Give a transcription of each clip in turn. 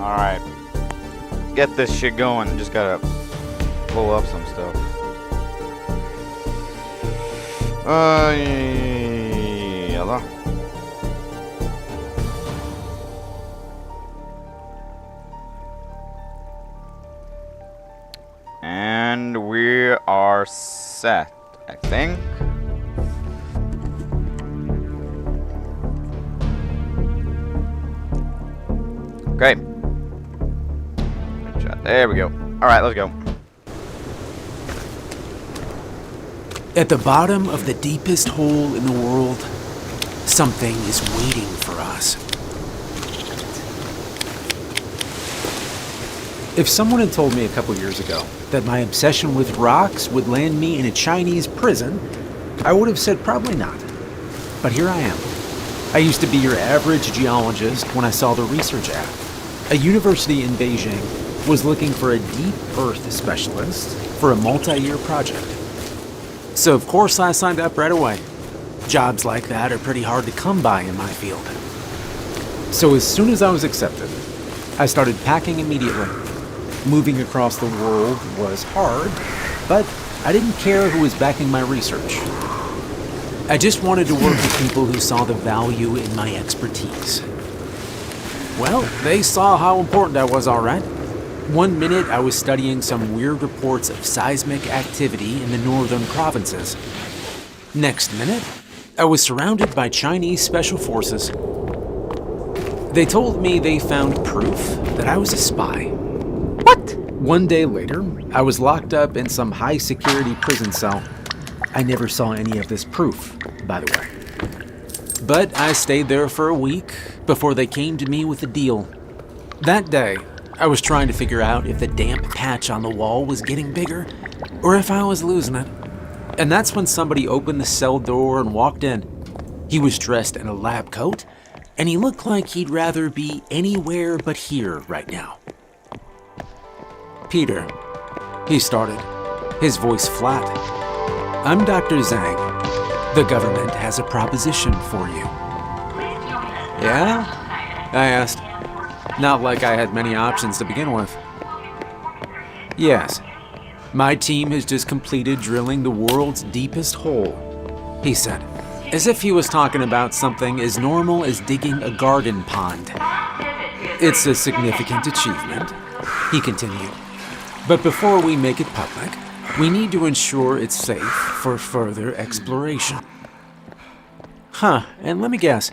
Alright. Get this shit going. Just gotta pull up some stuff. Yalla. And we are set, I think. Okay. Good shot. There we go. Alright, let's go. At the bottom of the deepest hole in the world, something is waiting for us. If someone had told me a couple years ago that my obsession with rocks would land me in a Chinese prison, I would have said probably not. But here I am. I used to be your average geologist when I saw the research ad. A university in Beijing was looking for a deep earth specialist for a multi-year project. So of course I signed up right away. Jobs like that are pretty hard to come by in my field. So as soon as I was accepted, I started packing immediately. Moving across the world was hard, but I didn't care who was backing my research. I just wanted to work with people who saw the value in my expertise. Well, they saw how important I was, all right. One minute I was studying some weird reports of seismic activity in the northern provinces. Next minute, I was surrounded by Chinese special forces. They told me they found proof that I was a spy. What? One day later, I was locked up in some high-security prison cell. I never saw any of this proof, by the way. But I stayed there for a week before they came to me with a deal. That day, I was trying to figure out if the damp patch on the wall was getting bigger or if I was losing it. And that's when somebody opened the cell door and walked in. He was dressed in a lab coat, and he looked like he'd rather be anywhere but here right now. Peter, he started, his voice flat. I'm Dr. Zhang. The government has a proposition for you. Yeah? I asked. Not like I had many options to begin with. Yes. My team has just completed drilling the world's deepest hole, he said, as if he was talking about something as normal as digging a garden pond. It's a significant achievement, he continued. But before we make it public, we need to ensure it's safe for further exploration. Huh, and let me guess,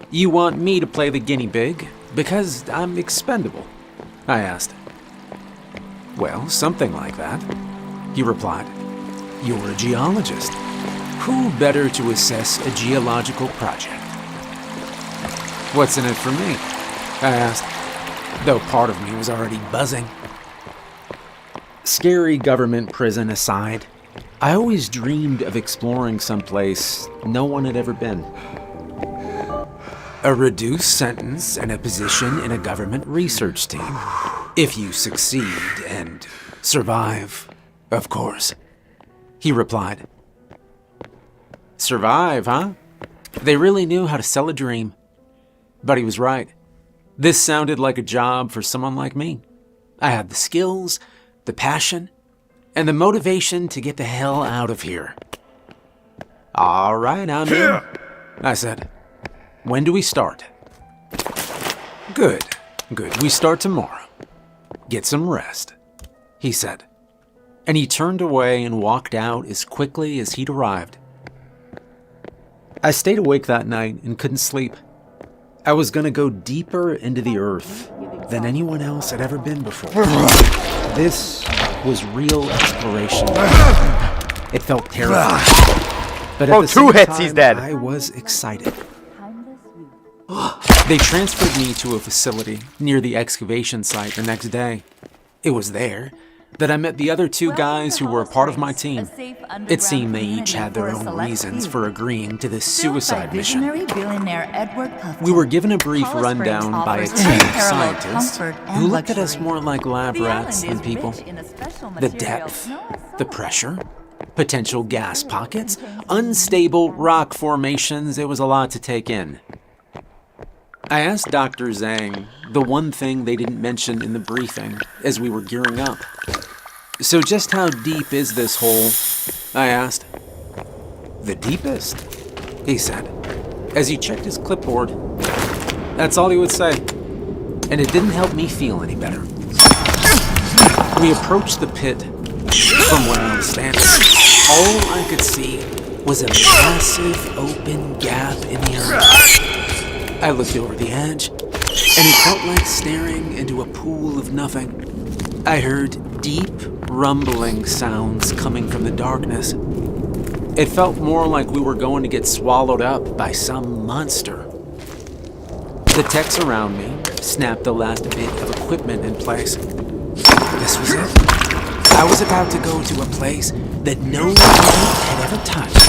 you want me to play the guinea pig because I'm expendable? I asked. Well, something like that, he replied. You're a geologist. Who better to assess a geological project? What's in it for me? I asked, though part of me was already buzzing. Scary government prison aside, I always dreamed of exploring someplace no one had ever been. A reduced sentence and a position in a government research team. If you succeed and survive, of course, he replied. Survive, huh? They really knew how to sell a dream. But he was right. This sounded like a job for someone like me. I had the skills, the passion, and the motivation to get the hell out of here. All right, I'm in, I said. When do we start? Good. We start tomorrow. Get some rest, he said. And he turned away and walked out as quickly as he'd arrived. I stayed awake that night and couldn't sleep. I was going to go deeper into the earth than anyone else had ever been before. This was real exploration. It felt terrifying. But at the same time, he's dead. I was excited. They transferred me to a facility near the excavation site the next day. It was there that I met the other two guys who were a part of my team. It seemed they each had their own reasons for agreeing to this suicide mission. We were given a brief rundown by a team of scientists who looked at us more like lab rats than people. The depth, the pressure, potential gas pockets, unstable rock formations, it was a lot to take in. I asked Dr. Zhang the one thing they didn't mention in the briefing as we were gearing up. So just how deep is this hole? I asked. The deepest, he said, as he checked his clipboard. That's all he would say, and it didn't help me feel any better. We approached the pit from where I was standing. All I could see was a massive open gap in the earth. I looked over the edge, and it felt like staring into a pool of nothing. I heard deep, rumbling sounds coming from the darkness. It felt more like we were going to get swallowed up by some monster. The techs around me snapped the last bit of equipment in place. This was it. I was about to go to a place that no one had ever touched.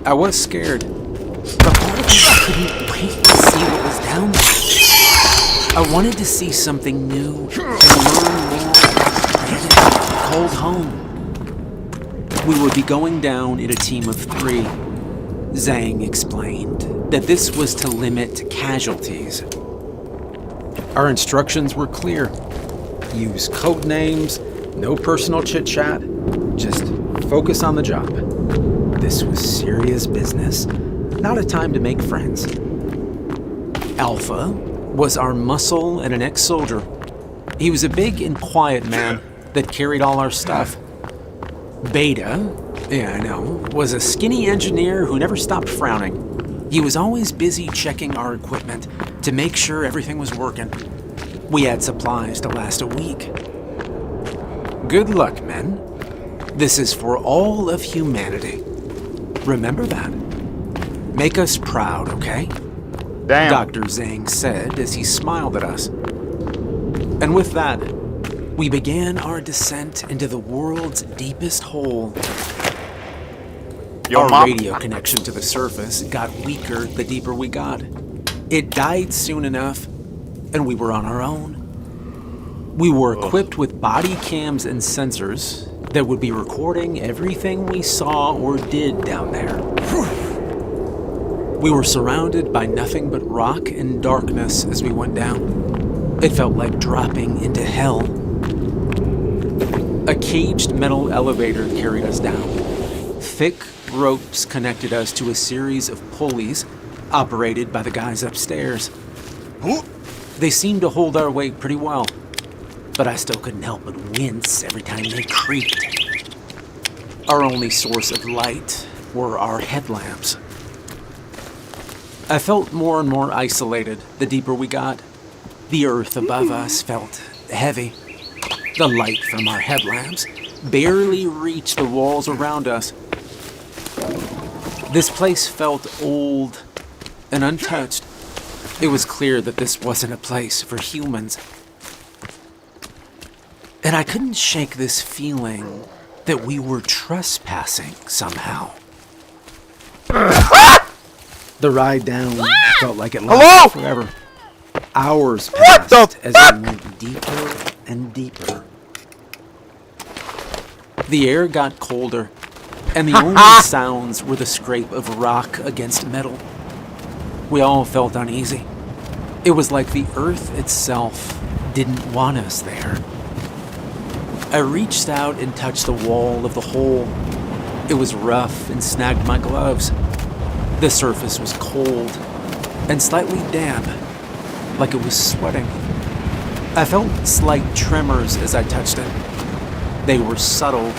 I was scared, but part of me couldn't wait to see what was down there. I wanted to see something new and learn more about the planet called home. We would be going down in a team of 3. Zhang explained that this was to limit casualties. Our instructions were clear. Use code names, no personal chit-chat, just focus on the job. This was serious business, not a time to make friends. Alpha was our muscle and an ex-soldier. He was a big and quiet man that carried all our stuff. Beta, yeah, I know, was a skinny engineer who never stopped frowning. He was always busy checking our equipment to make sure everything was working. We had supplies to last a week. Good luck, men. This is for all of humanity. Remember that. Make us proud, okay? Damn. Dr. Zhang said as he smiled at us. And with that, we began our descent into the world's deepest hole. Our radio connection to the surface got weaker the deeper we got. It died soon enough, and we were on our own. We were equipped with body cams and sensors that would be recording everything we saw or did down there. We were surrounded by nothing but rock and darkness as we went down. It felt like dropping into hell. A caged metal elevator carried us down. Thick ropes connected us to a series of pulleys operated by the guys upstairs. They seemed to hold our weight pretty well, but I still couldn't help but wince every time they creaked. Our only source of light were our headlamps. I felt more and more isolated the deeper we got. The earth above us felt heavy. The light from our headlamps barely reached the walls around us. This place felt old and untouched. It was clear that this wasn't a place for humans. And I couldn't shake this feeling that we were trespassing somehow. The ride down felt like it lasted forever. Hours passed as we went deeper and deeper. The air got colder, and the only sounds were the scrape of rock against metal. We all felt uneasy. It was like the earth itself didn't want us there. I reached out and touched the wall of the hole. It was rough and snagged my gloves. The surface was cold and slightly damp, like it was sweating. I felt slight tremors as I touched it. They were subtle,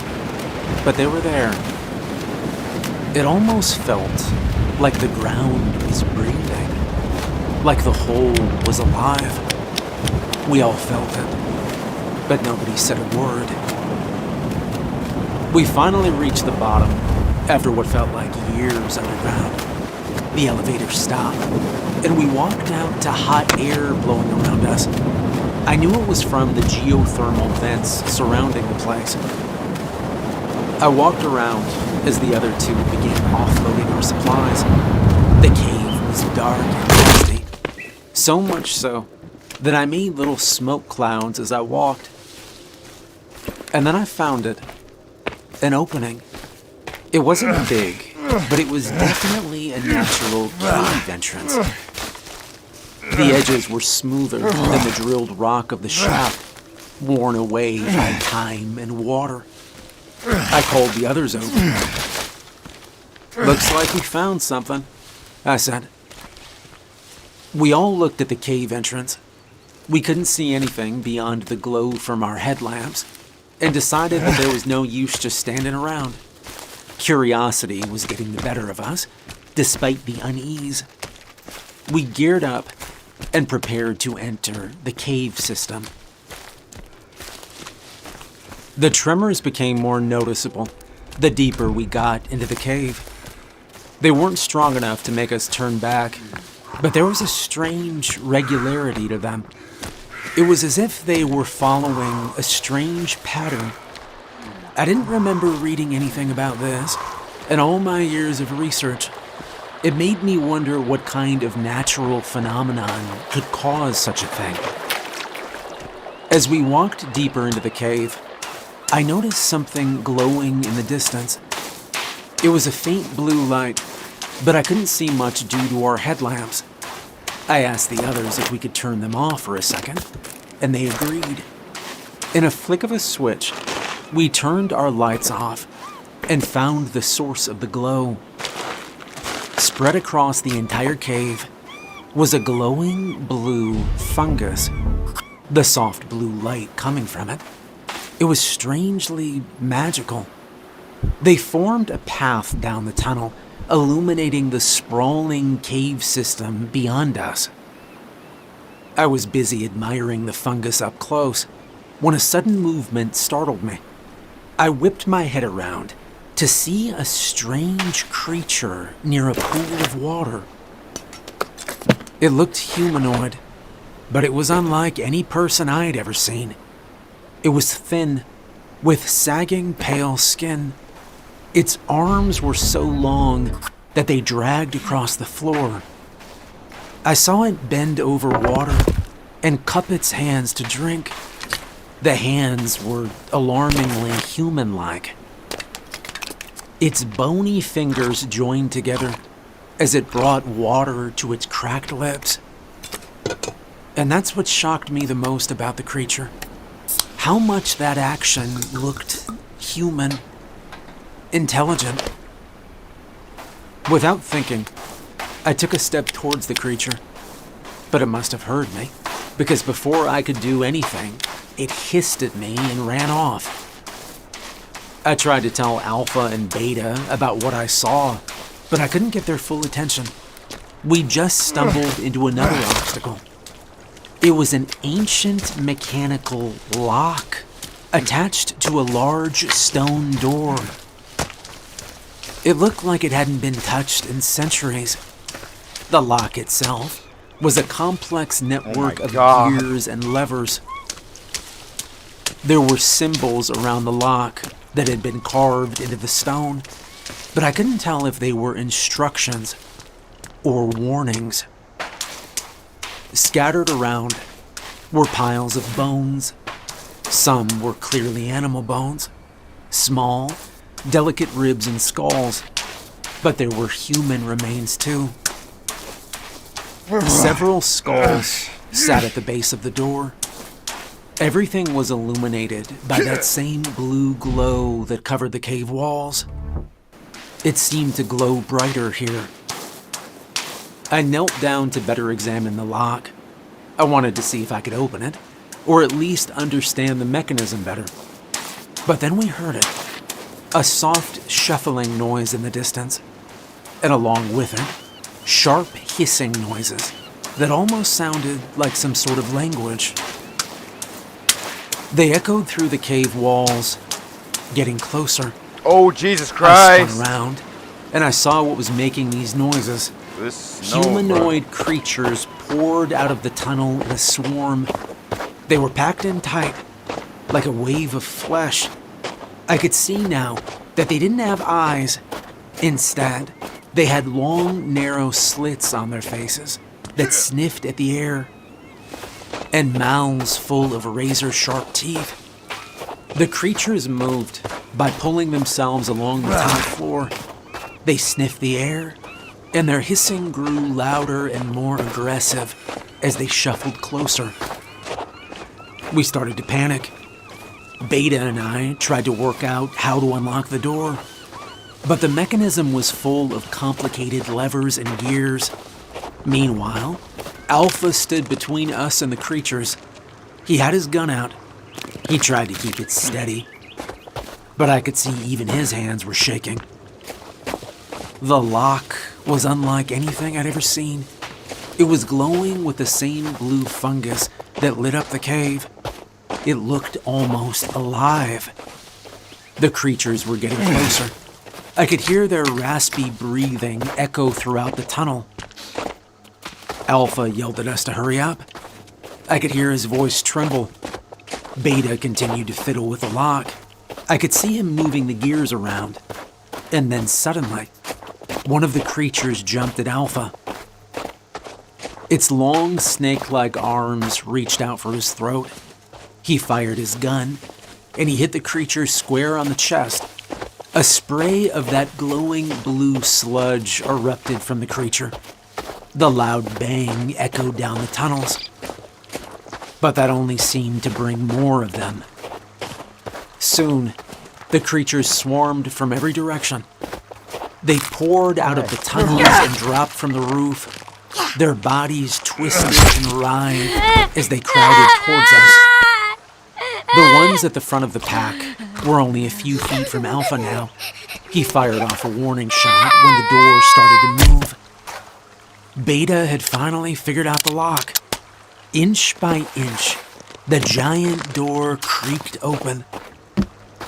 but they were there. It almost felt like the ground was breathing, like the hole was alive. We all felt it, but nobody said a word. We finally reached the bottom after what felt like years underground. The elevator stopped, and we walked out to hot air blowing around us. I knew it was from the geothermal vents surrounding the place. I walked around as the other two began offloading our supplies. The cave was dark and dusty, so much so that I made little smoke clouds as I walked. And then I found it, an opening. It wasn't big, but it was definitely a natural cave entrance. The edges were smoother than the drilled rock of the shaft, worn away by time and water. I called the others over. "Looks like we found something," I said. We all looked at the cave entrance. We couldn't see anything beyond the glow from our headlamps, and decided that there was no use just standing around. Curiosity was getting the better of us, despite the unease. We geared up and prepared to enter the cave system. The tremors became more noticeable the deeper we got into the cave. They weren't strong enough to make us turn back, but there was a strange regularity to them. It was as if they were following a strange pattern. I didn't remember reading anything about this in all my years of research. It made me wonder what kind of natural phenomenon could cause such a thing. As we walked deeper into the cave, I noticed something glowing in the distance. It was a faint blue light, but I couldn't see much due to our headlamps. I asked the others if we could turn them off for a second, and they agreed. In a flick of a switch, we turned our lights off and found the source of the glow. Spread across the entire cave was a glowing blue fungus, the soft blue light coming from it. It was strangely magical. They formed a path down the tunnel, illuminating the sprawling cave system beyond us. I was busy admiring the fungus up close when a sudden movement startled me. I whipped my head around to see a strange creature near a pool of water. It looked humanoid, but it was unlike any person I'd ever seen. It was thin, with sagging pale skin. Its arms were so long that they dragged across the floor. I saw it bend over water and cup its hands to drink. The hands were alarmingly human-like. Its bony fingers joined together as it brought water to its cracked lips. And that's what shocked me the most about the creature. How much that action looked human, intelligent. Without thinking, I took a step towards the creature, but it must have heard me, because before I could do anything, it hissed at me and ran off. I tried to tell Alpha and Beta about what I saw, but I couldn't get their full attention. We just stumbled into another obstacle. It was an ancient mechanical lock attached to a large stone door. It looked like it hadn't been touched in centuries. The lock itself was a complex network of gears and levers. There were symbols around the lock that had been carved into the stone, but I couldn't tell if they were instructions or warnings. Scattered around were piles of bones. Some were clearly animal bones, small, delicate ribs and skulls, but there were human remains too. Several skulls sat at the base of the door. Everything was illuminated by that same blue glow that covered the cave walls. It seemed to glow brighter here. I knelt down to better examine the lock. I wanted to see if I could open it, or at least understand the mechanism better. But then we heard it, a soft shuffling noise in the distance, and along with it, sharp hissing noises that almost sounded like some sort of language. They echoed through the cave walls, getting closer. Oh, Jesus I Christ! spun around, and I saw what was making these noises. This snow, Humanoid creatures poured out of the tunnel in a swarm. They were packed in tight, like a wave of flesh. I could see now that they didn't have eyes. Instead, they had long, narrow slits on their faces that sniffed at the air, and mouths full of razor-sharp teeth. The creatures moved by pulling themselves along the tunnel floor. They sniffed the air, and their hissing grew louder and more aggressive as they shuffled closer. We started to panic. Beta and I tried to work out how to unlock the door, but the mechanism was full of complicated levers and gears. Meanwhile, Alpha stood between us and the creatures. He had his gun out. He tried to keep it steady, but I could see even his hands were shaking. The lock was unlike anything I'd ever seen. It was glowing with the same blue fungus that lit up the cave. It looked almost alive. The creatures were getting closer. I could hear their raspy breathing echo throughout the tunnel. Alpha yelled at us to hurry up. I could hear his voice tremble. Beta continued to fiddle with the lock. I could see him moving the gears around. And then suddenly, one of the creatures jumped at Alpha. Its long, snake-like arms reached out for his throat. He fired his gun, and he hit the creature square on the chest. A spray of that glowing blue sludge erupted from the creature. The loud bang echoed down the tunnels. But that only seemed to bring more of them. Soon, the creatures swarmed from every direction. They poured out of the tunnels and dropped from the roof. Their bodies twisted and writhed as they crowded towards us. The ones at the front of the pack were only a few feet from Alpha now. He fired off a warning shot when the door started to move. Beta had finally figured out the lock. Inch by inch, the giant door creaked open.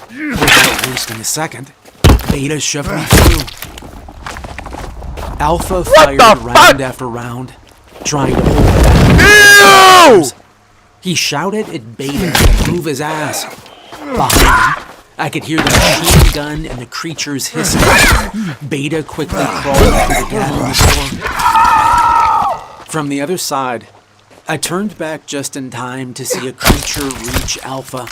Without wasting a second, Beta shoved me through. Alpha fired round after round, trying to hold back. Ew! He shouted at Beta to move his ass. Behind him, I could hear the machine gun and the creatures hissing. Beta quickly crawled through the gap in the door. From the other side, I turned back just in time to see a creature reach Alpha.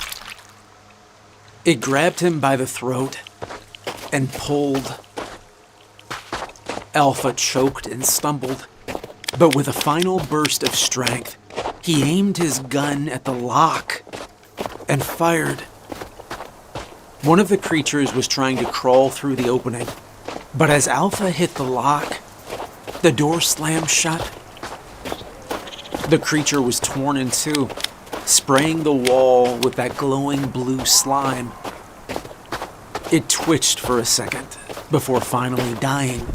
It grabbed him by the throat and pulled. Alpha choked and stumbled, but with a final burst of strength, he aimed his gun at the lock and fired. One of the creatures was trying to crawl through the opening, but as Alpha hit the lock, the door slammed shut. The creature was torn in two, spraying the wall with that glowing blue slime. It twitched for a second before finally dying.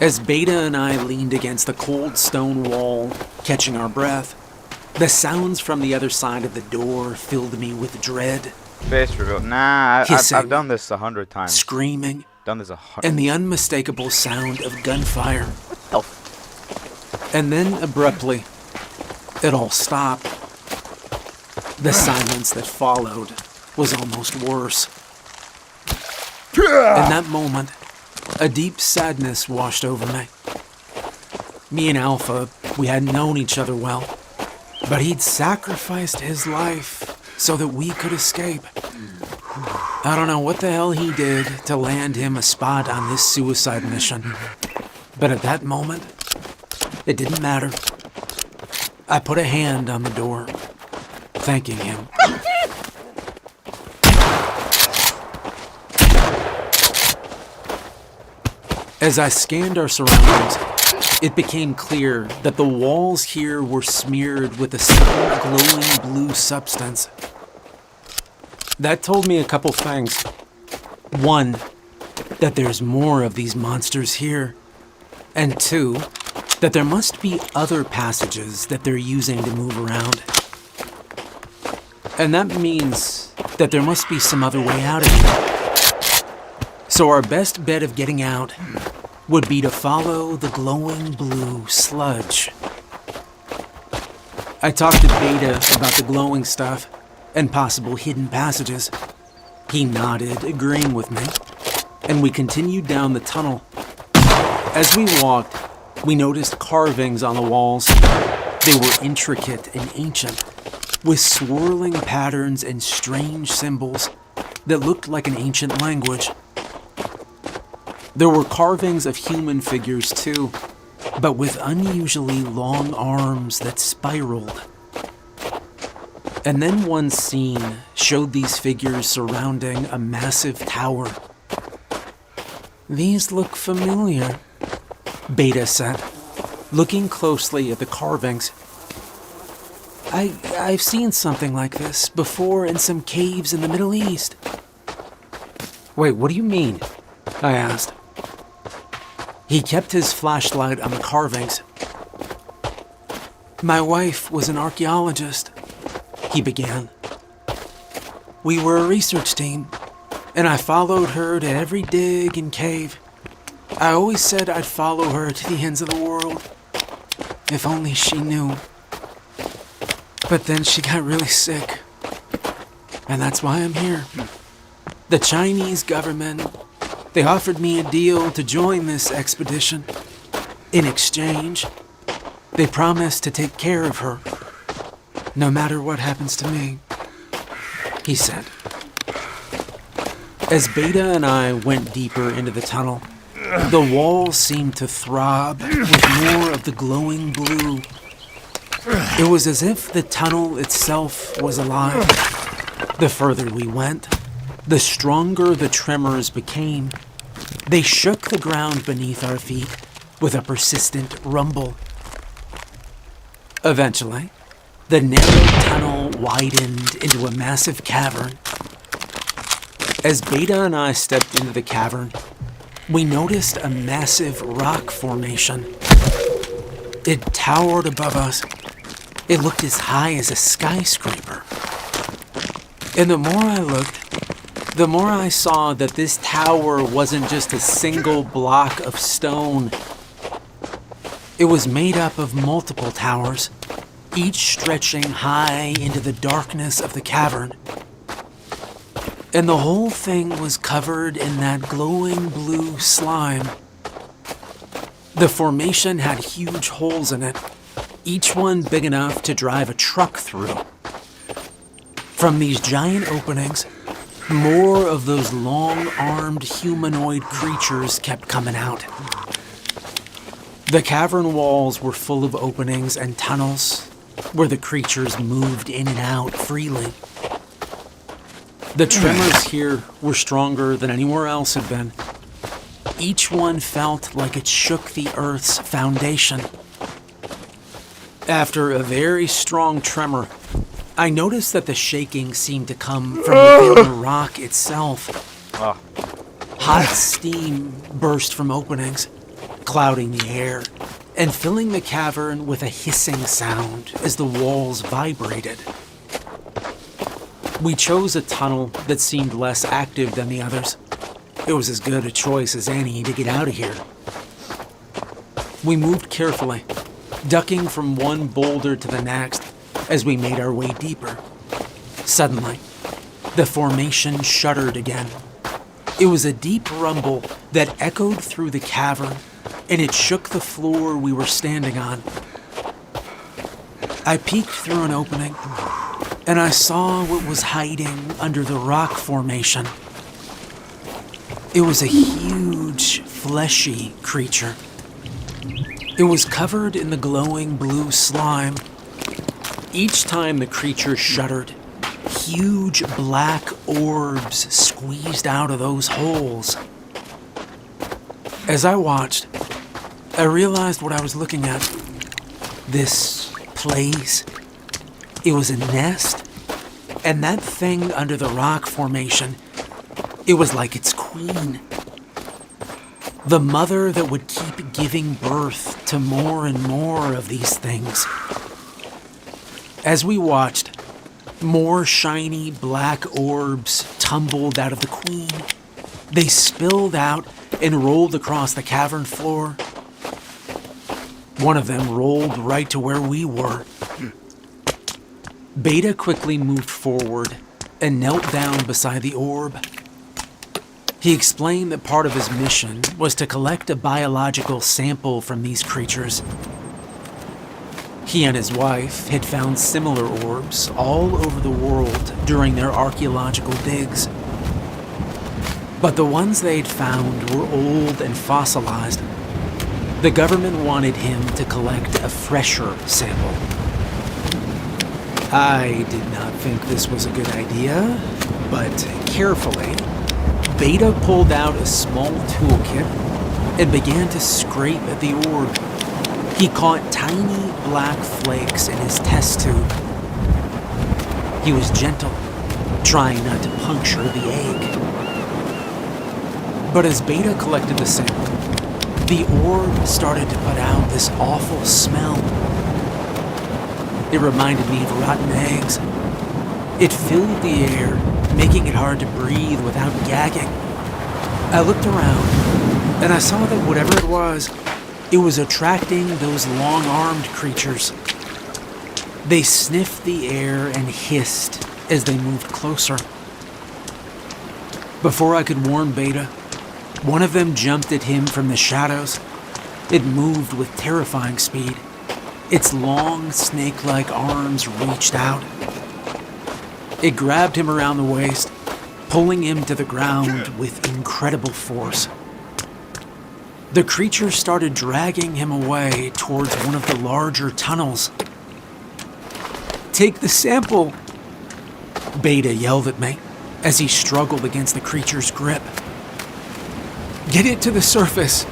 As Beta and I leaned against the cold stone wall, catching our breath, the sounds from the other side of the door filled me with dread. Face reveal. Nah, I've done this 100 times. Screaming, Done this 100. and the unmistakable sound of gunfire. And then, abruptly, it all stopped. The silence that followed was almost worse. In that moment, a deep sadness washed over me. Me and Alpha, we hadn't known each other well, but he'd sacrificed his life so that we could escape. I don't know what the hell he did to land him a spot on this suicide mission, but at that moment, it didn't matter. I put a hand on the door, thanking him. As I scanned our surroundings, it became clear that the walls here were smeared with the same glowing blue substance. That told me a couple things. One, that there's more of these monsters here. And two, that there must be other passages that they're using to move around. And that means that there must be some other way out of here. So our best bet of getting out would be to follow the glowing blue sludge. I talked to Beta about the glowing stuff and possible hidden passages. He nodded, agreeing with me, and we continued down the tunnel. As we walked, we noticed carvings on the walls. They were intricate and ancient, with swirling patterns and strange symbols that looked like an ancient language. There were carvings of human figures too, but with unusually long arms that spiraled. And then one scene showed these figures surrounding a massive tower. "These look familiar," Beta said, looking closely at the carvings. I've seen something like this before in some caves in the Middle East." "Wait, what do you mean?" I asked. He kept his flashlight on the carvings. "My wife was an archaeologist," he began. "We were a research team, and I followed her to every dig and cave. I always said I'd follow her to the ends of the world. If only she knew. But then she got really sick, and that's why I'm here. The Chinese government, they offered me a deal to join this expedition. In exchange, they promised to take care of her, no matter what happens to me," he said. As Beta and I went deeper into the tunnel, the walls seemed to throb with more of the glowing blue. It was as if the tunnel itself was alive. The further we went, the stronger the tremors became. They shook the ground beneath our feet with a persistent rumble. Eventually, the narrow tunnel widened into a massive cavern. As Beta and I stepped into the cavern, we noticed a massive rock formation. It towered above us. It looked as high as a skyscraper. And the more I looked, the more I saw that this tower wasn't just a single block of stone. It was made up of multiple towers, each stretching high into the darkness of the cavern. And the whole thing was covered in that glowing blue slime. The formation had huge holes in it, each one big enough to drive a truck through. From these giant openings, more of those long-armed humanoid creatures kept coming out. The cavern walls were full of openings and tunnels where the creatures moved in and out freely. The tremors here were stronger than anywhere else had been. Each one felt like it shook the Earth's foundation. After a very strong tremor, I noticed that the shaking seemed to come from within the rock itself. Hot steam burst from openings, clouding the air, and filling the cavern with a hissing sound as the walls vibrated. We chose a tunnel that seemed less active than the others. It was as good a choice as any to get out of here. We moved carefully, ducking from one boulder to the next as we made our way deeper. Suddenly, the formation shuddered again. It was a deep rumble that echoed through the cavern, and it shook the floor we were standing on. I peeked through an opening, and I saw what was hiding under the rock formation. It was a huge, fleshy creature. It was covered in the glowing blue slime. Each time the creature shuddered, huge black orbs squeezed out of those holes. As I watched, I realized what I was looking at. This place. It was a nest, and that thing under the rock formation, it was like its queen. The mother that would keep giving birth to more and more of these things. As we watched, more shiny black orbs tumbled out of the queen. They spilled out and rolled across the cavern floor. One of them rolled right to where we were. Beta quickly moved forward and knelt down beside the orb. He explained that part of his mission was to collect a biological sample from these creatures. He and his wife had found similar orbs all over the world during their archaeological digs. But the ones they'd found were old and fossilized. The government wanted him to collect a fresher sample. I did not think this was a good idea, but carefully, Beta pulled out a small toolkit and began to scrape at the orb. He caught tiny black flakes in his test tube. He was gentle, trying not to puncture the egg. But as Beta collected the sample, the orb started to put out this awful smell. It reminded me of rotten eggs. It filled the air, making it hard to breathe without gagging. I looked around, and I saw that whatever it was attracting those long-armed creatures. They sniffed the air and hissed as they moved closer. Before I could warn Beta, one of them jumped at him from the shadows. It moved with terrifying speed. Its long, snake-like arms reached out. It grabbed him around the waist, pulling him to the ground with incredible force. The creature started dragging him away towards one of the larger tunnels. "Take the sample!" Beta yelled at me as he struggled against the creature's grip. "Get it to the surface!"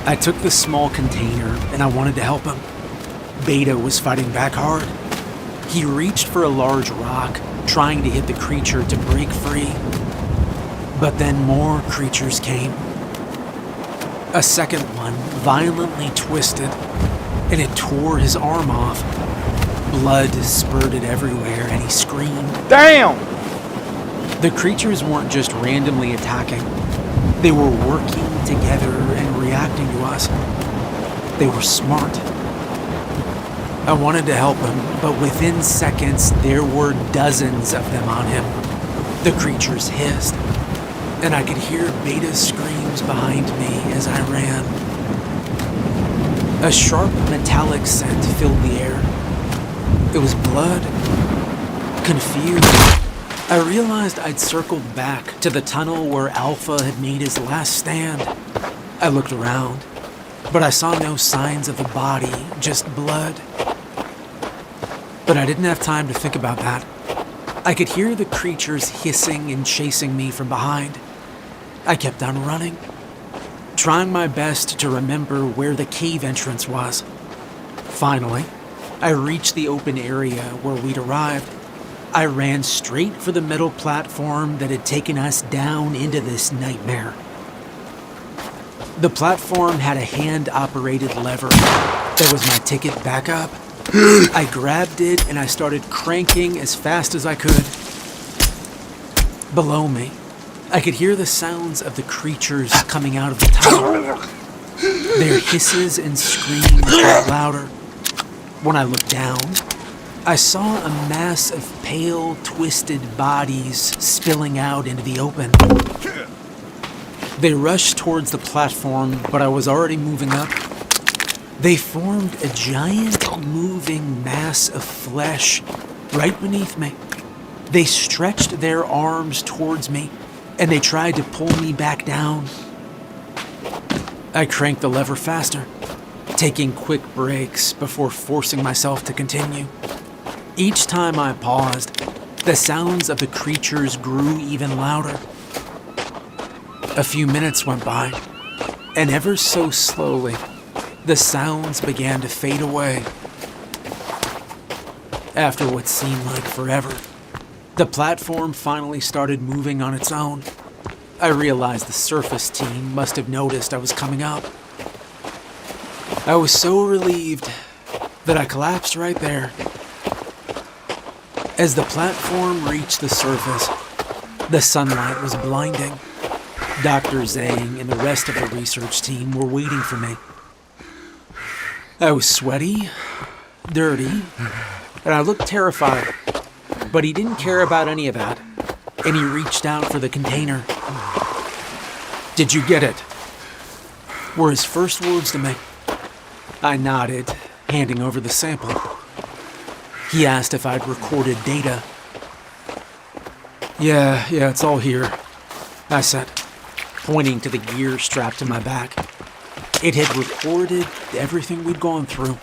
I took the small container and I wanted to help him. Beta was fighting back hard. He reached for a large rock, trying to hit the creature to break free. But then more creatures came. A second one violently twisted, and it tore his arm off. Blood spurted everywhere, and he screamed. Damn! The creatures weren't just randomly attacking. They were working together and reacting to us. They were smart. I wanted to help him, but within seconds, there were dozens of them on him. The creatures hissed, and I could hear Beta's screams behind me as I ran. A sharp metallic scent filled the air. It was blood. Confused, I realized I'd circled back to the tunnel where Alpha had made his last stand. I looked around, but I saw no signs of a body, just blood. But I didn't have time to think about that. I could hear the creatures hissing and chasing me from behind. I kept on running, trying my best to remember where the cave entrance was. Finally, I reached the open area where we'd arrived. I ran straight for the metal platform that had taken us down into this nightmare. The platform had a hand-operated lever that was my ticket back up. I grabbed it and I started cranking as fast as I could. Below me, I could hear the sounds of the creatures coming out of the tunnel. Their hisses and screams got louder. When I looked down, I saw a mass of pale, twisted bodies spilling out into the open. They rushed towards the platform, but I was already moving up. They formed a giant, moving mass of flesh right beneath me. They stretched their arms towards me, and they tried to pull me back down. I cranked the lever faster, taking quick breaks before forcing myself to continue. Each time I paused, the sounds of the creatures grew even louder. A few minutes went by, and ever so slowly, the sounds began to fade away. After what seemed like forever, the platform finally started moving on its own. I realized the surface team must have noticed I was coming up. I was so relieved that I collapsed right there. As the platform reached the surface, the sunlight was blinding. Dr. Zhang and the rest of the research team were waiting for me. I was sweaty, dirty, and I looked terrified. But he didn't care about any of that, and he reached out for the container. "Did you get it?" were his first words to me. I nodded, handing over the sample. He asked if I'd recorded data. Yeah, it's all here," I said, pointing to the gear strapped to my back. It had recorded everything we'd gone through.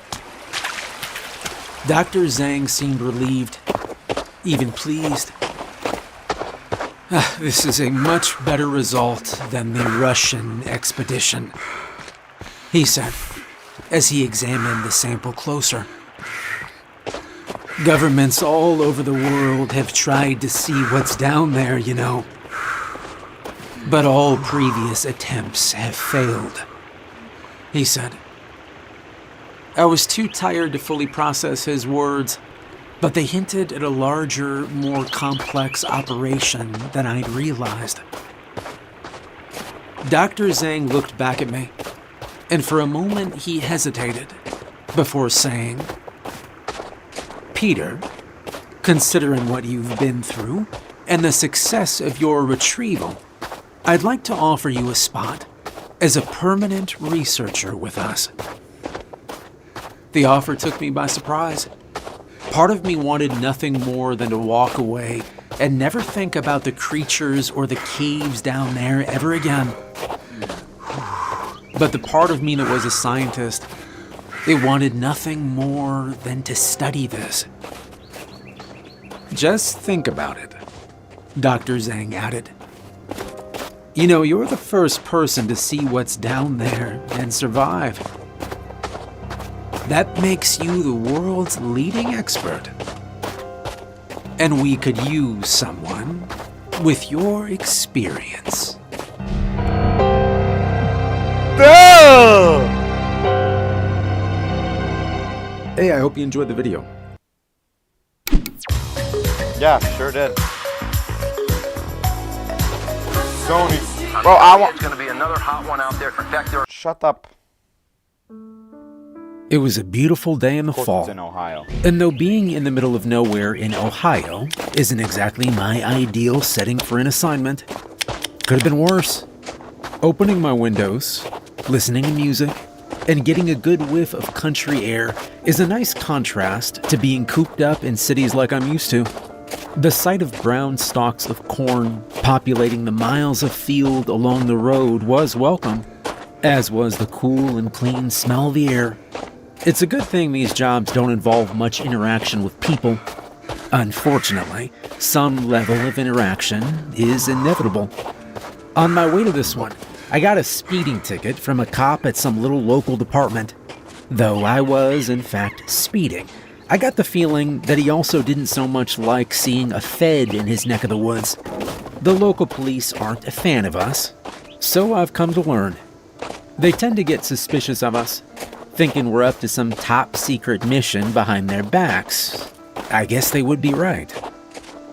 Dr. Zhang seemed relieved, even pleased. This is a much better result than the Russian expedition, he said, as he examined the sample closer. Governments all over the world have tried to see what's down there, you know. But all previous attempts have failed, he said. I was too tired to fully process his words, but they hinted at a larger, more complex operation than I'd realized. Dr. Zhang looked back at me, and for a moment he hesitated before saying, Peter, considering what you've been through and the success of your retrieval, I'd like to offer you a spot as a permanent researcher with us. The offer took me by surprise. Part of me wanted nothing more than to walk away and never think about the creatures or the caves down there ever again. But the part of me that was a scientist, it wanted nothing more than to study this. Just think about it, Dr. Zhang added. You know, you're the first person to see what's down there and survive. That makes you the world's leading expert. And we could use someone with your experience. Hey, I hope you enjoyed the video. Yeah, sure did. Sony. Bro, I want. It's going to be another hot one out there. Protect your. Shut up. It was a beautiful day in the Of course fall. it's in Ohio. And though being in the middle of nowhere in Ohio isn't exactly my ideal setting for an assignment, could have been worse. Opening my windows, listening to music, and getting a good whiff of country air is a nice contrast to being cooped up in cities like I'm used to. The sight of brown stalks of corn populating the miles of field along the road was welcome, as was the cool and clean smell of the air. It's a good thing these jobs don't involve much interaction with people. Unfortunately, some level of interaction is inevitable. On my way to this one, I got a speeding ticket from a cop at some little local department. Though I was, in fact, speeding, I got the feeling that he also didn't so much like seeing a Fed in his neck of the woods. The local police aren't a fan of us, so I've come to learn. They tend to get suspicious of us, thinking we're up to some top-secret mission behind their backs. I guess they would be right.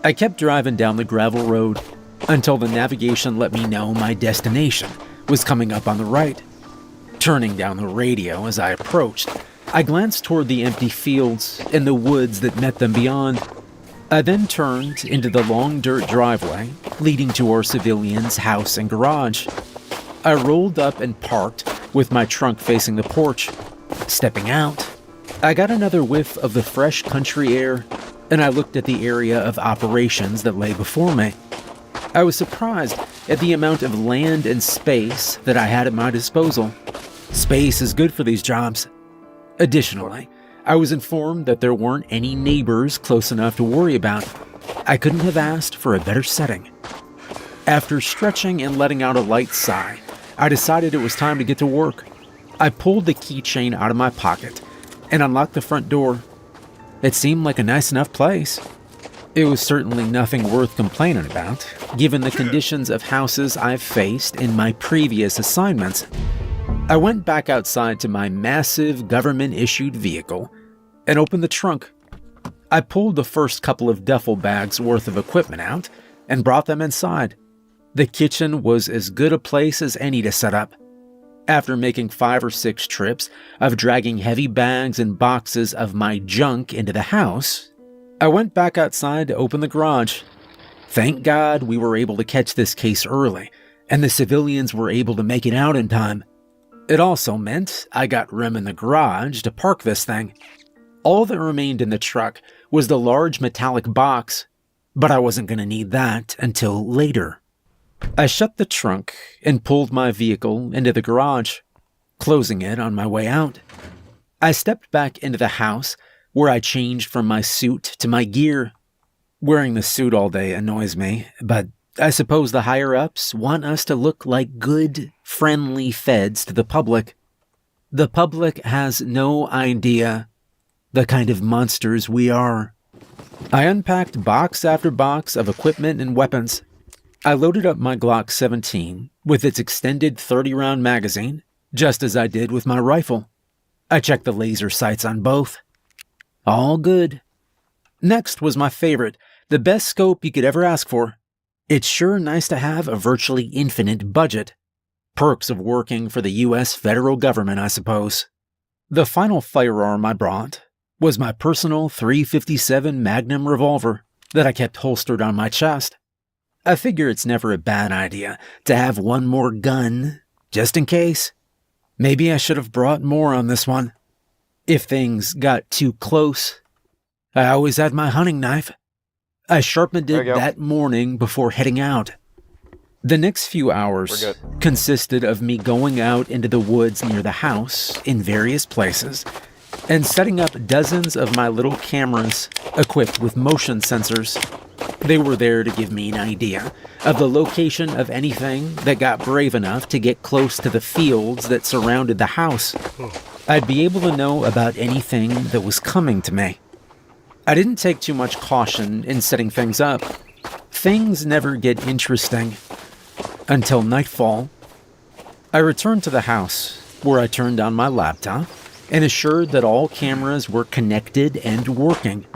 I kept driving down the gravel road until the navigation let me know my destination was coming up on the right. Turning down the radio as I approached, I glanced toward the empty fields and the woods that met them beyond. I then turned into the long dirt driveway leading to our civilian's house and garage. I rolled up and parked with my trunk facing the porch. Stepping out, I got another whiff of the fresh country air, and I looked at the area of operations that lay before me. I was surprised at the amount of land and space that I had at my disposal. Space is good for these jobs. Additionally, I was informed that there weren't any neighbors close enough to worry about. I couldn't have asked for a better setting. After stretching and letting out a light sigh, I decided it was time to get to work. I pulled the keychain out of my pocket and unlocked the front door. It seemed like a nice enough place. It was certainly nothing worth complaining about, given the conditions of houses I've faced in my previous assignments. I went back outside to my massive government-issued vehicle and opened the trunk. I pulled the first couple of duffel bags worth of equipment out and brought them inside. The kitchen was as good a place as any to set up. After making 5 or 6 trips of dragging heavy bags and boxes of my junk into the house, I went back outside to open the garage. Thank God we were able to catch this case early, and the civilians were able to make it out in time. It also meant I got room in the garage to park this thing. All that remained in the truck was the large metallic box, but I wasn't going to need that until later. I shut the trunk and pulled my vehicle into the garage. closing it on my way out. I stepped back into the house, where I changed from my suit to my gear. Wearing the suit all day annoys me, but I suppose the higher-ups want us to look like good, friendly feds to the public. The public has no idea the kind of monsters we are. I unpacked box after box of equipment and weapons. I loaded up my Glock 17 with its extended 30-round magazine, just as I did with my rifle. I checked the laser sights on both. All good. Next was my favorite, the best scope you could ever ask for. It's sure nice to have a virtually infinite budget. Perks of working for the U.S. federal government, I suppose. The final firearm I brought was my personal .357 Magnum revolver that I kept holstered on my chest. I figure it's never a bad idea to have one more gun, just in case. Maybe I should have brought more on this one. If things got too close, I always had my hunting knife. I sharpened it that morning before heading out. The next few hours consisted of me going out into the woods near the house in various places and setting up dozens of my little cameras equipped with motion sensors. They were there to give me an idea of the location of anything that got brave enough to get close to the fields that surrounded the house. I'd be able to know about anything that was coming to me. I didn't take too much caution in setting things up. Things never get interesting until nightfall. I returned to the house, where I turned on my laptop and assured that all cameras were connected and working.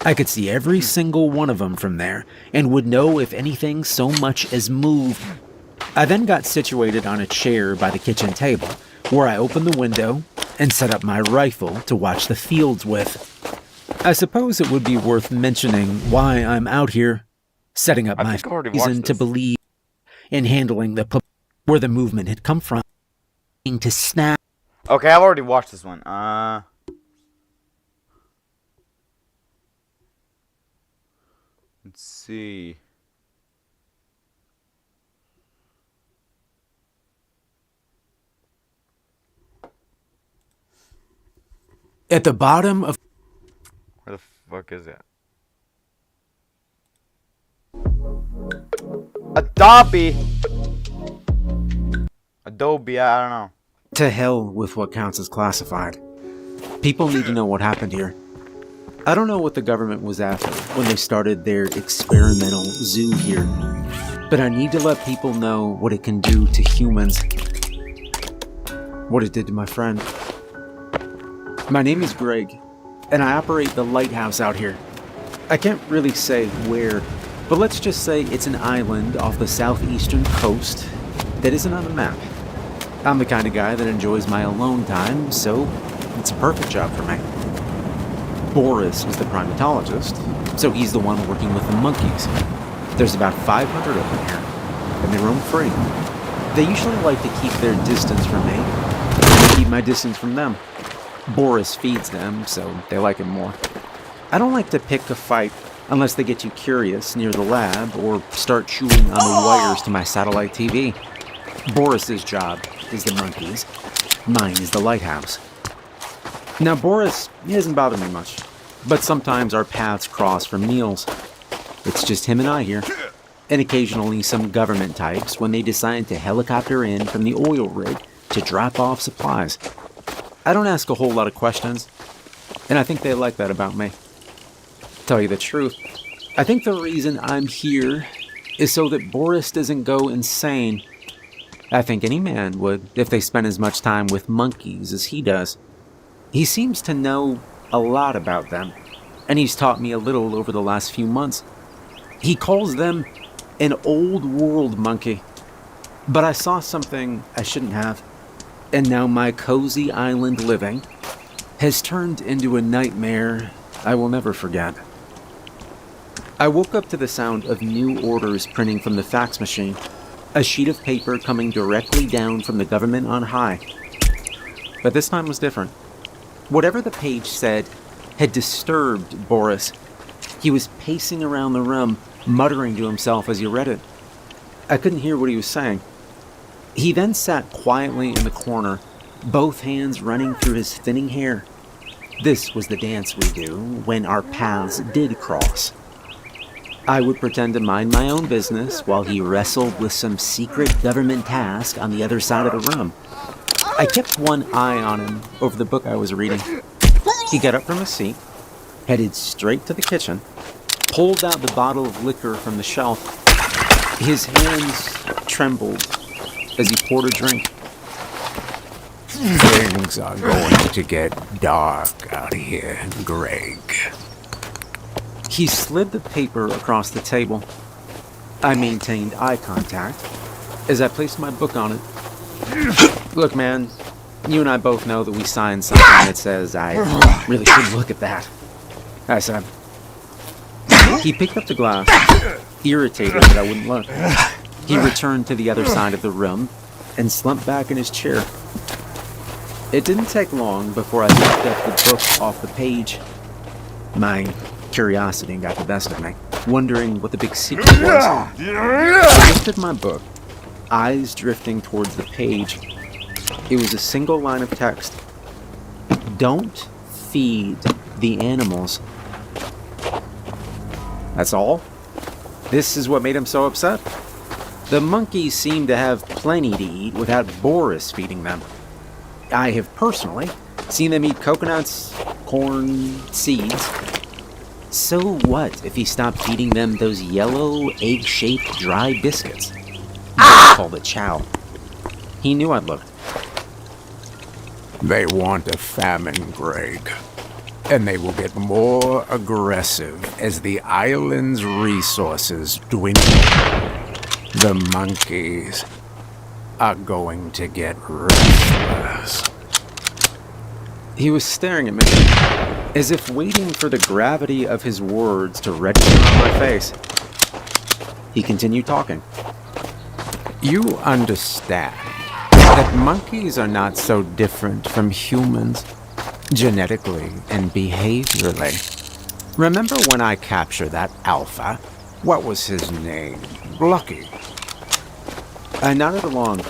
I could see every single one of them from there and would know if anything so much as moved. I then got situated on a chair by the kitchen table, where I opened the window and set up my rifle to watch the fields with. I suppose it would be worth mentioning why I'm out here, setting up my reason to believe in handling where the movement had come from, to snap. Okay, I've already watched this one. Let's see. At the bottom of... Where the fuck is that? Adobe, I don't know. To hell with what counts as classified. People need to know what happened here. I don't know what the government was after when they started their experimental zoo here, but I need to let people know what it can do to humans. What it did to my friend. My name is Greg, and I operate the lighthouse out here. I can't really say where, but let's just say it's an island off the southeastern coast that isn't on the map. I'm the kind of guy that enjoys my alone time, so it's a perfect job for me. Boris is the primatologist, so he's the one working with the monkeys. There's about 500 of them here, and they roam free. They usually like to keep their distance from me, and I keep my distance from them. Boris feeds them, so they like him more. I don't like to pick a fight unless they get too curious near the lab or start chewing on the wires to my satellite TV. Boris's job is the monkeys. Mine is the lighthouse. Now Boris, he doesn't bother me much, but sometimes our paths cross for meals. It's just him and I here, and occasionally some government types when they decide to helicopter in from the oil rig to drop off supplies. I don't ask a whole lot of questions, and I think they like that about me. Tell you the truth, I think the reason I'm here is so that Boris doesn't go insane. I think any man would if they spent as much time with monkeys as he does. He seems to know a lot about them, and he's taught me a little over the last few months. He calls them an old world monkey, but I saw something I shouldn't have. And now my cozy island living has turned into a nightmare I will never forget. I woke up to the sound of new orders printing from the fax machine, a sheet of paper coming directly down from the government on high. But this time was different. Whatever the page said had disturbed Boris. He was pacing around the room, muttering to himself as he read it. I couldn't hear what he was saying. He then sat quietly in the corner both hands running through his thinning hair. This was the dance we do when our paths did cross. I would pretend to mind my own business while he wrestled with some secret government task on the other side of the room. I kept one eye on him over the book I was reading. He got up from his seat, headed straight to the kitchen, pulled out the bottle of liquor from the shelf. His hands trembled as he poured a drink. Things are going to get dark out here, Greg. He slid the paper across the table. I maintained eye contact as I placed my book on it. Look, man, you and I both know that we signed something that says I really should look at that, I said. He picked up the glass, irritated that I wouldn't look. He returned to the other side of the room and slumped back in his chair. It didn't take long before I picked up the book off the page. My curiosity got the best of me, wondering what the big secret was. I looked at my book, eyes drifting towards the page. It was a single line of text. Don't feed the animals. That's all? This is what made him so upset? The monkeys seem to have plenty to eat without Boris feeding them. I have personally seen them eat coconuts, corn, seeds. So what if he stopped feeding them those yellow, egg-shaped dry biscuits? Called it chow. He knew I'd looked. They want a famine, Greg. And they will get more aggressive as the island's resources dwindle. The monkeys are going to get restless. He was staring at me, as if waiting for the gravity of his words to register on my face. He continued talking. You understand that monkeys are not so different from humans, genetically and behaviorally. Remember when I captured that alpha? What was his name? Lucky. I nodded along,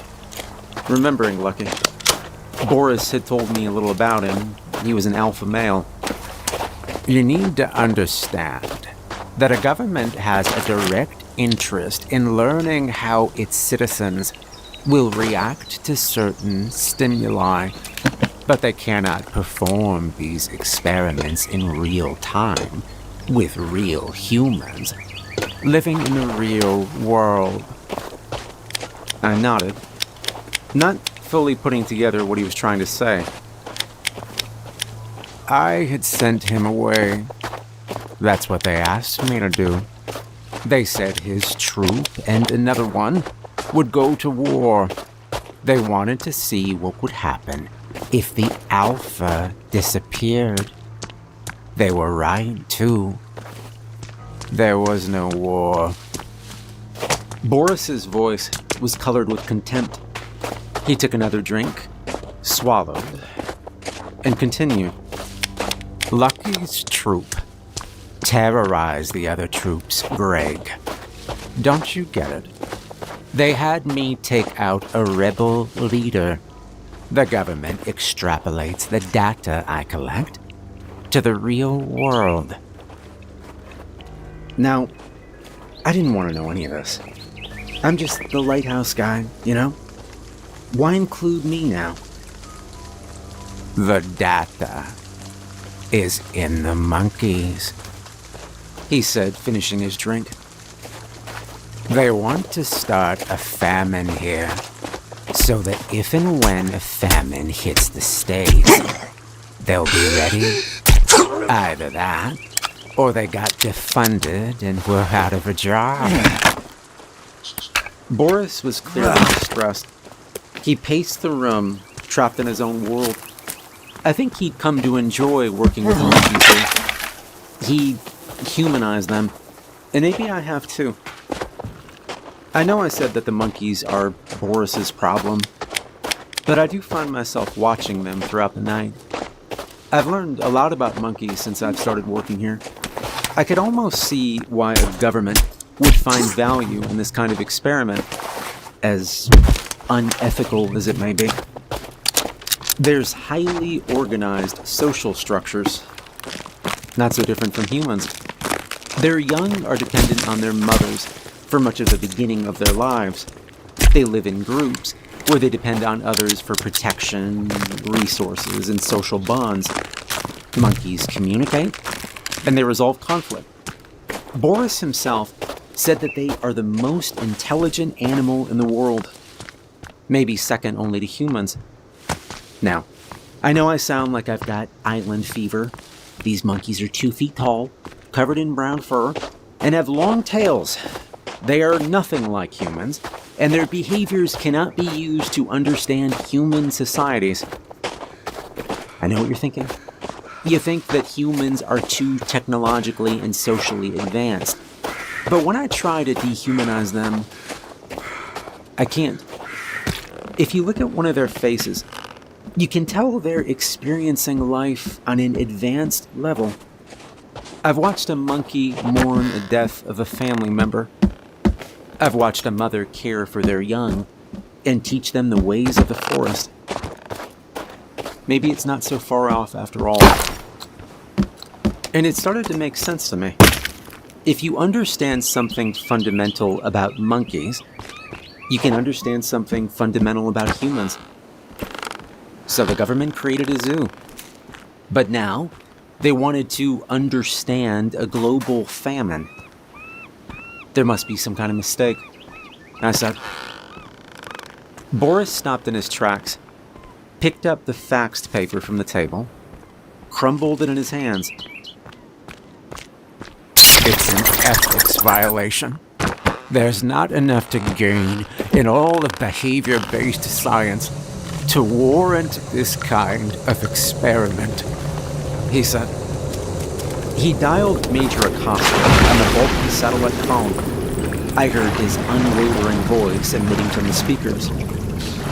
remembering Lucky. Boris had told me a little about him. He was an alpha male. You need to understand that a government has a direct interest in learning how its citizens will react to certain stimuli, but they cannot perform these experiments in real time with real humans living in the real world. I nodded, not fully putting together what he was trying to say. I had sent him away. That's what they asked me to do. They said his troop and another one would go to war. They wanted to see what would happen if the alpha disappeared. They were right, too. There was no war. Boris's voice was colored with contempt. He took another drink, swallowed, and continued. Lucky's troop terrorized the other troops, Greg. Don't you get it? They had me take out a rebel leader. The government extrapolates the data I collect to the real world. Now, I didn't want to know any of this. I'm just the lighthouse guy, you know? Why include me now? The data is in the monkeys, he said, finishing his drink. They want to start a famine here, so that if and when a famine hits the States, they'll be ready. Either that, or they got defunded and were out of a job. Boris was clearly distressed. He paced the room, trapped in his own world. I think he'd come to enjoy working with other people. He humanized them, and maybe I have too. I know I said that the monkeys are Boris's problem, but I do find myself watching them throughout the night. I've learned a lot about monkeys since I've started working here. I could almost see why a government would find value in this kind of experiment, as unethical as it may be. There's highly organized social structures, not so different from humans. Their young are dependent on their mothers for much of the beginning of their lives. They live in groups where they depend on others for protection, resources, and social bonds. Monkeys communicate, and they resolve conflict. Boris himself said that they are the most intelligent animal in the world, maybe second only to humans. Now, I know I sound like I've got island fever. These monkeys are 2 feet tall, covered in brown fur, and have long tails. They are nothing like humans, and their behaviors cannot be used to understand human societies. I know what you're thinking. You think that humans are too technologically and socially advanced. But when I try to dehumanize them, I can't. If you look at one of their faces, you can tell they're experiencing life on an advanced level. I've watched a monkey mourn the death of a family member. I've watched a mother care for their young and teach them the ways of the forest. Maybe it's not so far off after all. And it started to make sense to me. If you understand something fundamental about monkeys, you can understand something fundamental about humans. So the government created a zoo. But now, they wanted to understand a global famine. There must be some kind of mistake, I said. Boris stopped in his tracks, picked up the faxed paper from the table, crumbled it in his hands. It's an ethics violation. There's not enough to gain in all of behavior-based science to warrant this kind of experiment, He said. He dialed Major Acosta on the bulky satellite phone. I heard his unwavering voice emitting from the speakers.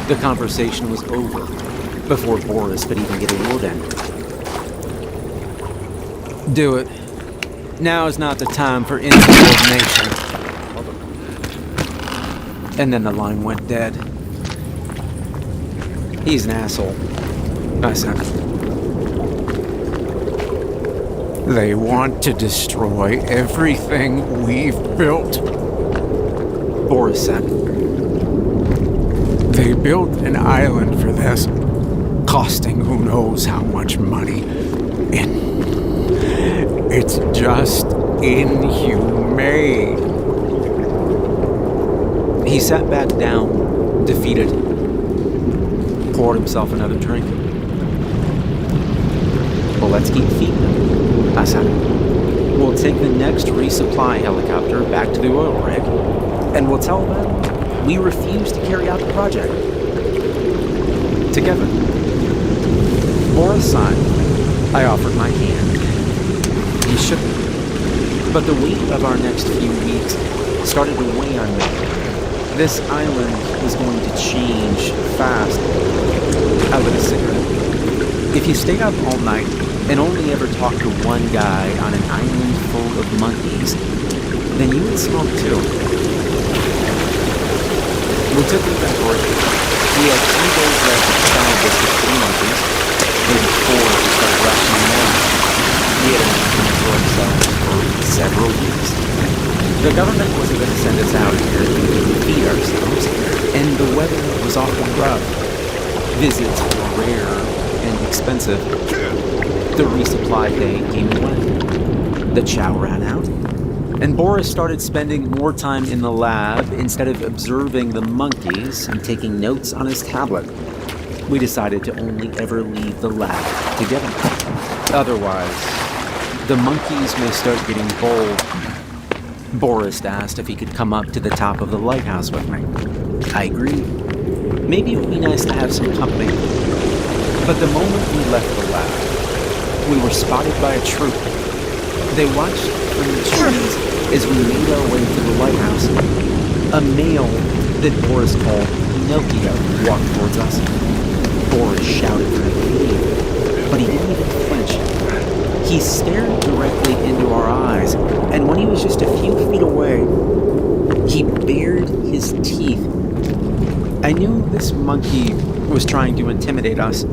The conversation was over before Boris could even get a word in. Do it. Now is not the time for insubordination. And then the line went dead. He's an asshole, I said. They want to destroy everything we've built. Boris said. They built an island for this, costing who knows how much money. It's just inhumane. He sat back down, defeated. Poured himself another drink. Well, let's keep feeding him, I said. We'll take the next resupply helicopter back to the oil rig, and we'll tell them we refuse to carry out the project. Together. Boris sighed. I offered my hand. He shook it. But the weight of our next few weeks started to weigh on me. This island was going to change fast. I lit a cigarette. If you stayed up all night and only ever talked to one guy on an island full of monkeys, then you would smoke too. We took inventory. We had 2 days left to salvage the 3 monkeys, maybe 4 if we started rationing more. We had enough for ourselves for several weeks. The government wasn't going to send us out here to feed ourselves, and the weather was often rough. Visits were rare and expensive. The resupply day came and went. The chow ran out, and Boris started spending more time in the lab instead of observing the monkeys and taking notes on his tablet. We decided to only ever leave the lab together. Otherwise, the monkeys may start getting bold. Boris asked if he could come up to the top of the lighthouse with me. I agreed. Maybe it would be nice to have some company. But the moment we left the lab, we were spotted by a troop. They watched from the trees as we made our way to the lighthouse. A male that Boris called Pinocchio walked towards us. Boris shouted for him, but he didn't even flinch. He stared directly into our eyes, and when he was just a few feet away, he bared his teeth. I knew this monkey was trying to intimidate us,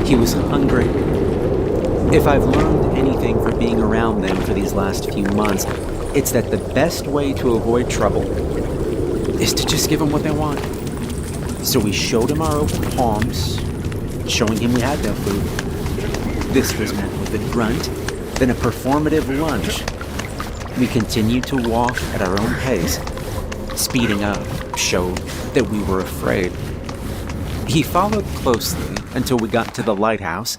He was hungry. If I've learned anything from being around them for these last few months, it's that the best way to avoid trouble is to just give them what they want. So we showed him our open palms, showing him we had no food. This was met with a grunt, then a performative lunge. We continued to walk at our own pace. Speeding up showed that we were afraid. He followed closely until we got to the lighthouse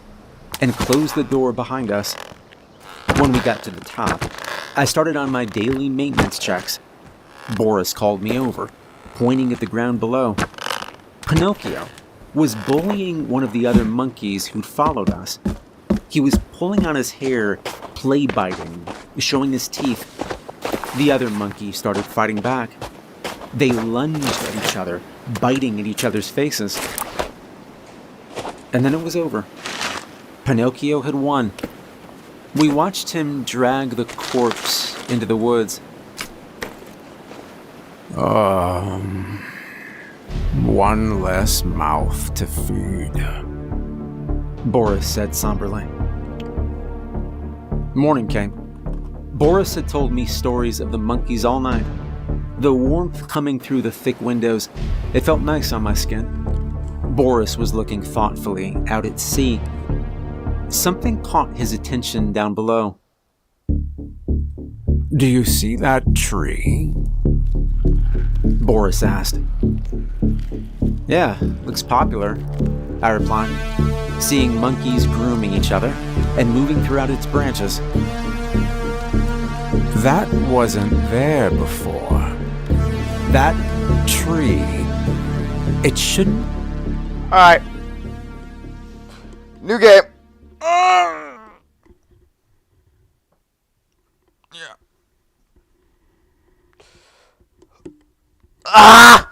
and closed the door behind us. When we got to the top, I started on my daily maintenance checks. Boris called me over, pointing at the ground below. Pinocchio was bullying one of the other monkeys who'd followed us. He was pulling on his hair, play biting, showing his teeth. The other monkey started fighting back. They lunged at each other, biting at each other's faces. And then it was over. Pinocchio had won. We watched him drag the corpse into the woods. One less mouth to feed, Boris said somberly. Morning came. Boris had told me stories of the monkeys all night. The warmth coming through the thick windows, it felt nice on my skin. Boris was looking thoughtfully out at sea. Something caught his attention down below. Do you see that tree? Boris asked. Yeah, looks popular, I replied, seeing monkeys grooming each other and moving throughout its branches. That wasn't there before. That tree, it shouldn't... Alright. New game. Yeah. Ah!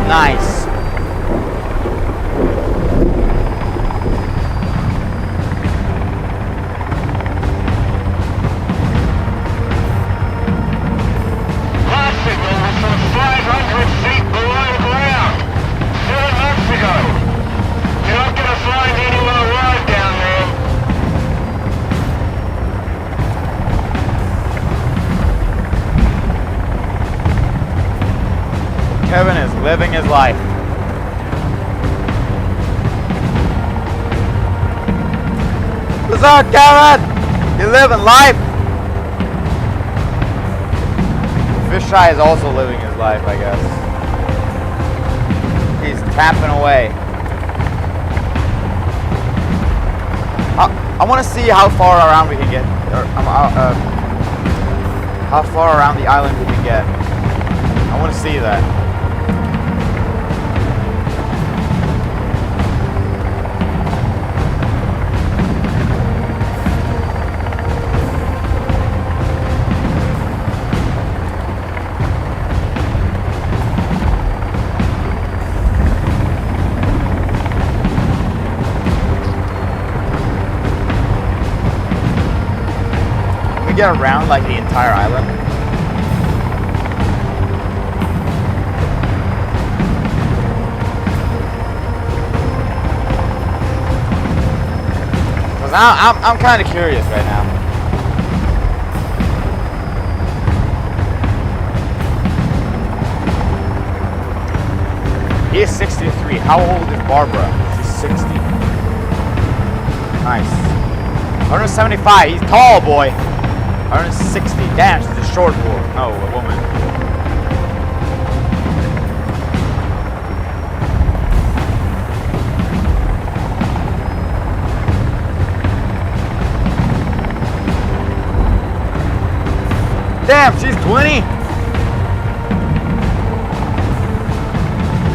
Nice. Last signal was from 500 feet below ground. 7 months ago. You're not gonna find anyone alive down there. Kevin is living his life. What's up, Kevin? You living life? Fisheye is also living his life, I guess. He's tapping away. I want to see how far around we can get. How far around the island we can get. I want to see that. Get around like the entire island. Cause I'm kind of curious right now. He is 63. How old is Barbara? She's 60. Nice. 175. He's tall, boy. 160. Damn, she's a short boy. No, a woman. Damn, she's 20.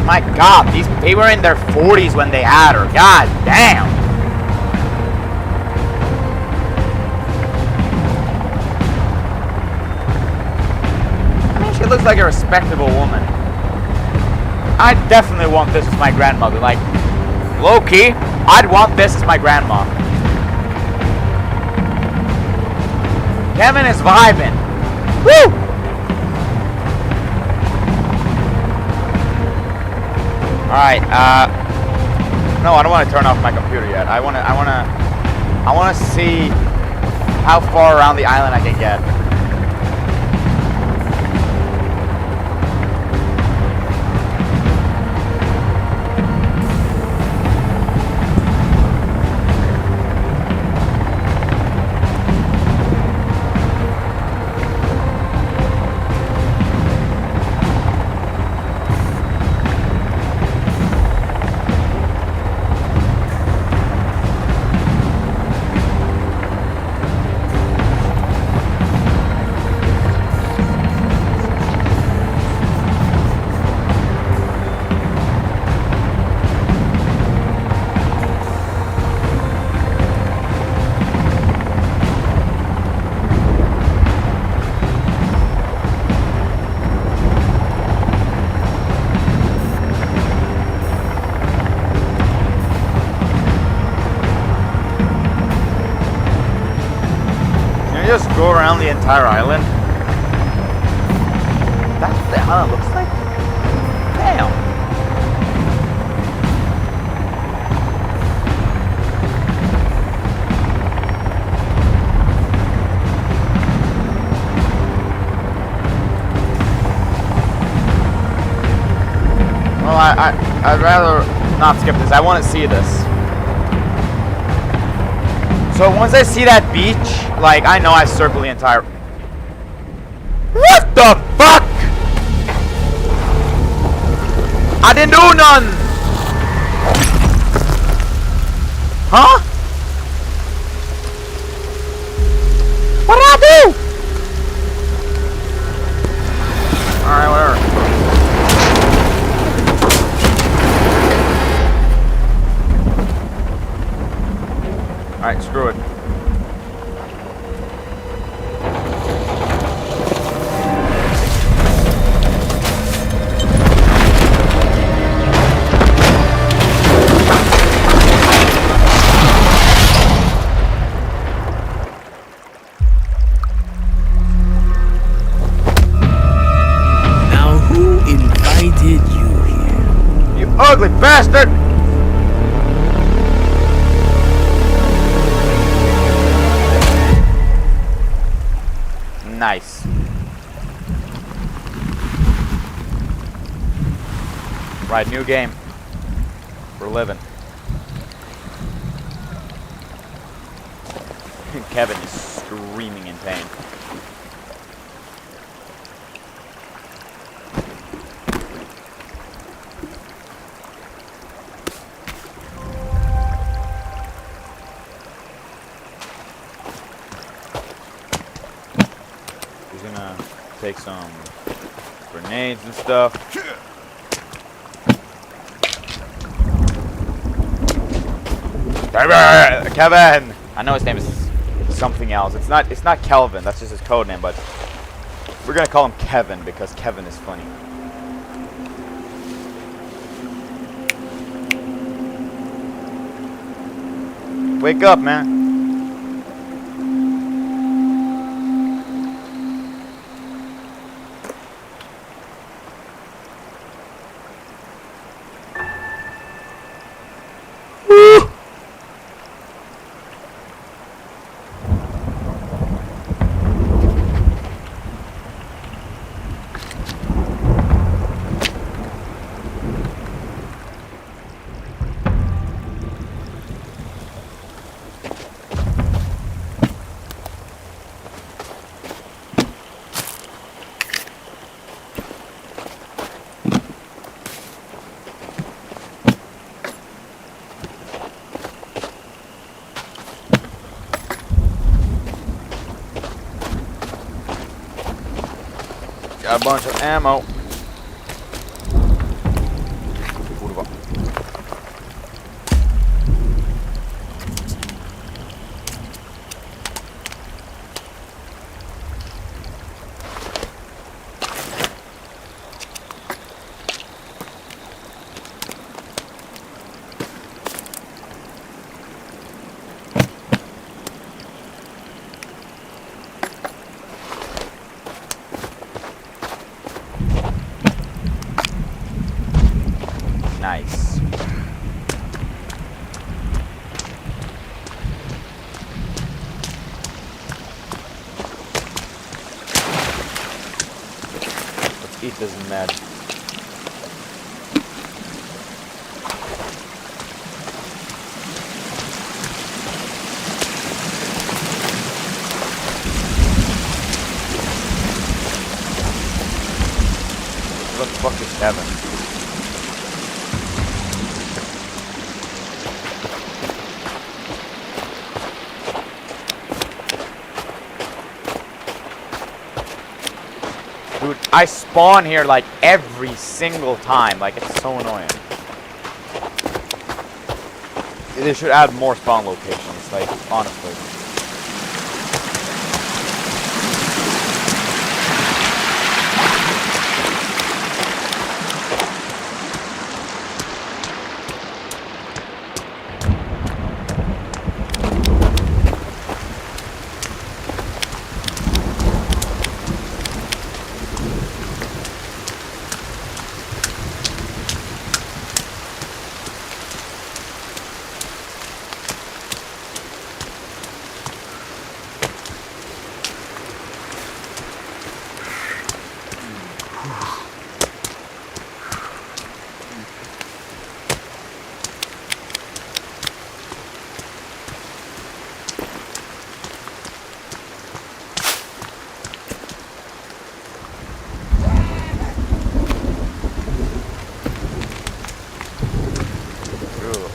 My God, they were in their 40s when they had her. God damn. I mean, she looks like a respectable woman. I definitely want this as my grandmother. Like, low-key, I'd want this as my grandma. Kevin is vibing. Woo! Alright, no, I don't want to turn off my computer yet. I wanna see how far around the island I can get. Just go around the entire island. That's what the island looks like? Damn. Well, I'd rather not skip this. I want to see this. So once I see that beach, like, I know I circle the entire... What the fuck? I didn't do none! Huh? What did I do? Alright, whatever. Alright, screw it. Now who invited you here? You ugly bastard! Nice. Right, new game. We're living. Kevin is screaming in pain. He's gonna take some grenades and stuff. Kevin! I know his name is something else. It's not Kelvin, that's just his code name, but we're gonna call him Kevin because Kevin is funny. Wake up, man. Got a bunch of ammo. Kurwa. Nice. Let's eat this med. What the fuck is Evan? Dude, I spawn here like every single time. Like, it's so annoying. They should add more spawn locations, like, honestly.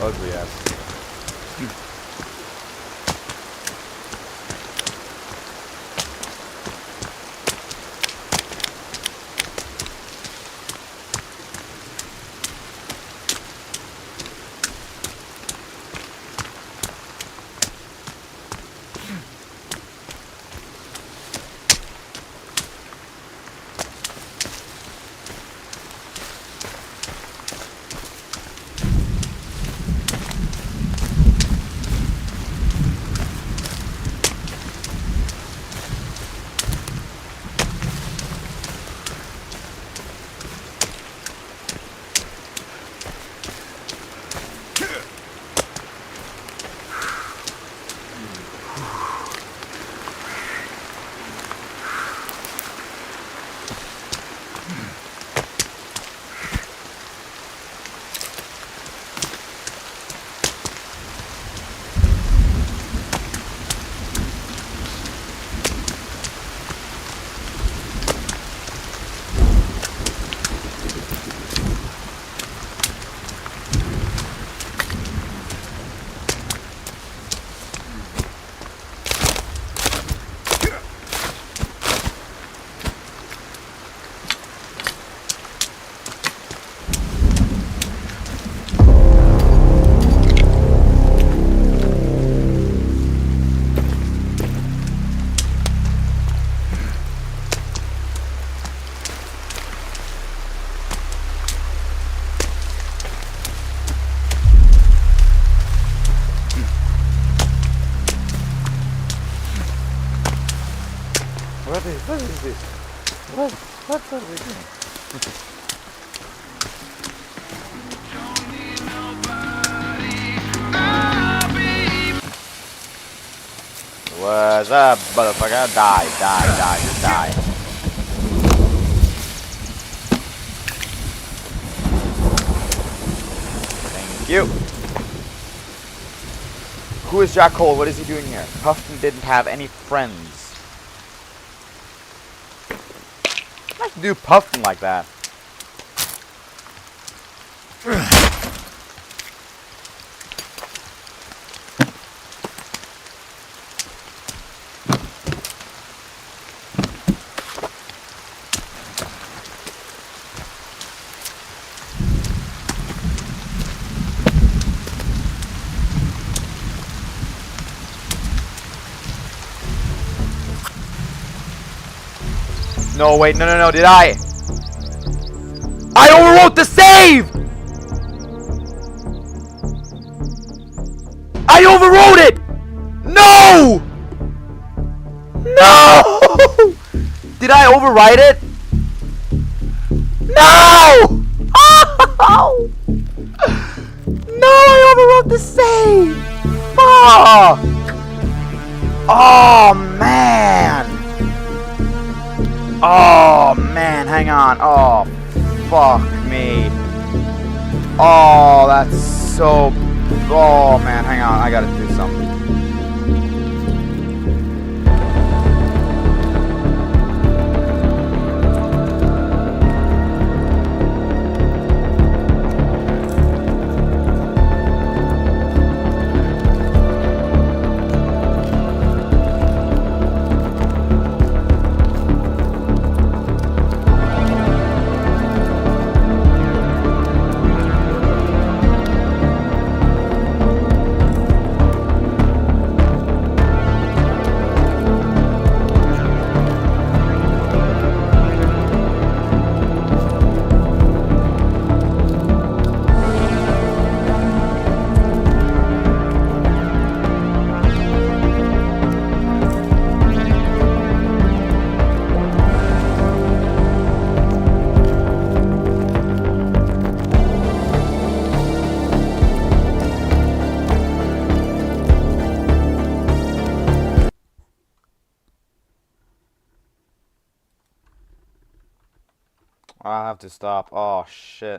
Ugly ass. What is this? What are we doing? What's up, motherfucker? Die. Thank you. Who is Jack Cole? What is he doing here? Puffton didn't have any friends. I can do Puffton like that. No, wait, no, did I overwrote the save! I overwrote it! No! No! Did I overwrite it? No! Oh! No, I overwrote the save! Fuck! Oh, man! Oh, man, hang on. Oh, fuck me. Oh, that's so... Oh, man, hang on. I gotta do something. I'll have to stop. Oh, shit.